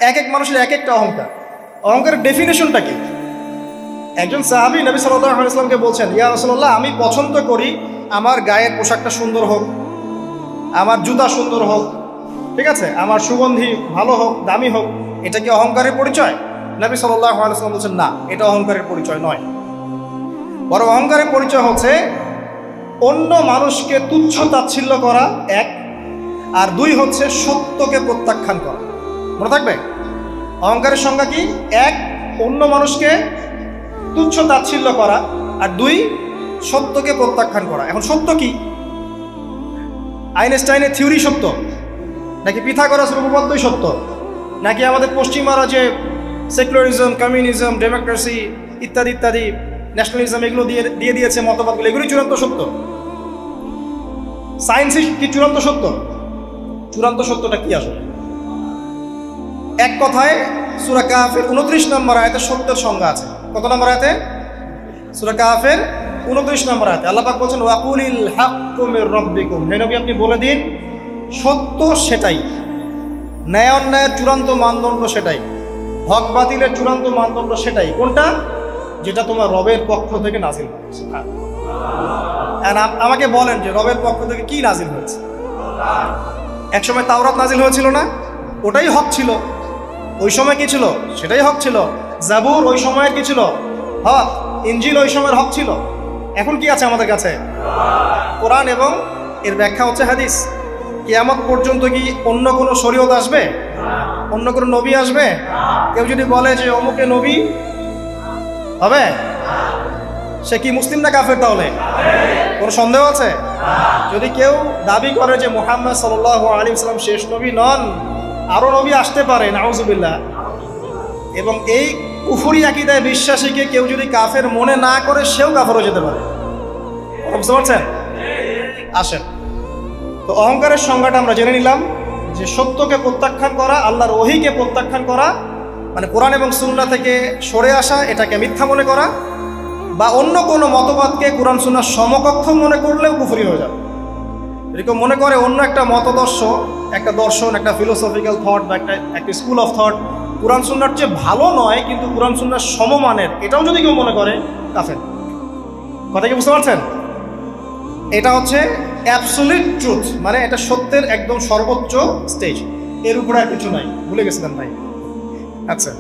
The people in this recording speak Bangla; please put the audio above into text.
এক এক মানুষের এক একটা অহংকার। অহংকারের ডেফিনেশনটা কি? একজন সাহাবী নবী সাল্লাল্লাহু আলাইহি ওয়াসাল্লামকে বলছেন, ইয়া রাসূলুল্লাহ, আমি পছন্দ করি আমার গায়ের পোশাকটা সুন্দর হোক, আমার জুতা সুন্দর হোক, ঠিক আছে, আমার সুগন্ধি ভালো হোক, দামি হোক। এটা কি অহংকারের পরিচয়? নবী সাল্লাল্লাহু আলাইহি ওয়াসাল্লাম বলছেন, না, এটা অহংকারের পরিচয় নয়। বরং অহংকারের পরিচয় হচ্ছে অন্য মানুষকে তুচ্ছ তাচ্ছিল্য করা এক, আর দুই হচ্ছে সত্যকে প্রত্যাখ্যান করা। মনে থাকবে অহংকারের সংজ্ঞা কি? এক, অন্য মানুষকে তুচ্ছ তাচ্ছিল্য করা, আর দুই, সত্যকে প্রত্যাখ্যান করা। এখন সত্য কি? আইনস্টাইনের থিওরি সত্য, নাকি পিথাগোরাসের উপপাদ্যই সত্য, নাকি আমাদের পশ্চিমারা যে সেকুলারিজম, কমিউনিজম, ডেমোক্রেসি ইত্যাদি ইত্যাদি, ন্যাশনালিজম এগুলো দিয়ে দিয়েছে মতবাদগুলো, এগুলোই চূড়ান্ত সত্য? সায়েন্সই কি চূড়ান্ত সত্য? চূড়ান্ত সত্যটা কি আসলে? এক কথায় সূরা কাহফের 29 নম্বর আয়াতে সত্যের সংজ্ঞা আছে। কত নম্বর আয়াতে? সূরা কাহফের 29 নম্বর আয়াতে আল্লাহ পাক বলেন, ওয়াকুলিল হাক্কু মির রাব্বিকুম, হে নবী আপনি বলে দিন সত্য সেটাই, ন্যায় অন্যায়ের চূড়ান্ত মানদণ্ড সেটাই, হক বাতিলের চূড়ান্ত মানদণ্ড সেটাই। কোনটা? যেটা তোমার রবের পক্ষ থেকে নাজিল হয়েছে। আমাকে বলেন যে রবের পক্ষ থেকে কি নাজিল হয়েছে? একসময় তাওরাত নাজিল হয়েছিল না? ওটাই হক ছিল। ওই সময় কি ছিল? সেটাই হক ছিল। জাবুর ওই সময়ের কি ছিল? হক। ইনজিল ওই সময়ের হক ছিল। এখন কি আছে আমাদের কাছে? কোরআন, এবং এর ব্যাখ্যা হচ্ছে হাদিস। কিয়ামত পর্যন্ত কি অন্য কোনো শরীয়ত আসবে? অন্য কোনো নবী আসবে? কেউ যদি বলে যে অমুকে নবী হবে, সে কি মুসলিম না কাফের? তাহলে কোনো সন্দেহ আছে? যদি কেউ দাবি করে যে মুহাম্মদ সাল্লাল্লাহু আলাইহি ওয়াসাল্লাম শেষ নবী নন, আরো নবী আসতে পারে, নাউজুবিল্লাহ, এবং এই কুফরি আকীদায় বিশ্বাসীকে কেউ যদি কাফের মনে না করে, সেও কাফের হয়ে যেতে পারে। বুঝতে পারছেন? আসেন, তো অহংকারের সংজ্ঞাটা আমরা জেনে নিলাম যে সত্যকে প্রত্যাখ্যান করা, আল্লাহর ওহীকে প্রত্যাখ্যান করা, মানে কোরআন এবং সুন্নাহ থেকে সরে আসা, এটাকে মিথ্যা মনে করা, বা অন্য কোনো মতবাদকে কোরআন সুন্নাহর সমকক্ষ মনে করলেও কুফরি হয়ে যাবে। এরকম মনে করে অন্য একটা মতদর্শ, একটা দর্শন, একটা ফিলোসফিক্যাল থট বা একটা স্কুল অফ থট কোরআন সুন্নাহর চেয়ে ভালো নয়, কিন্তু কোরআন সুন্নাহর সমমানের, এটাও যদি কেউ মনে করে, কাফের। কথা কি বুঝতে পারছেন? এটা হচ্ছে অ্যাবসলিউট ট্রুথ, মানে এটা সত্যের একদম সর্বোচ্চ স্টেজ, এর উপরে আর কিছু নাই। ভুলে গেছিলেন ভাই? আচ্ছা।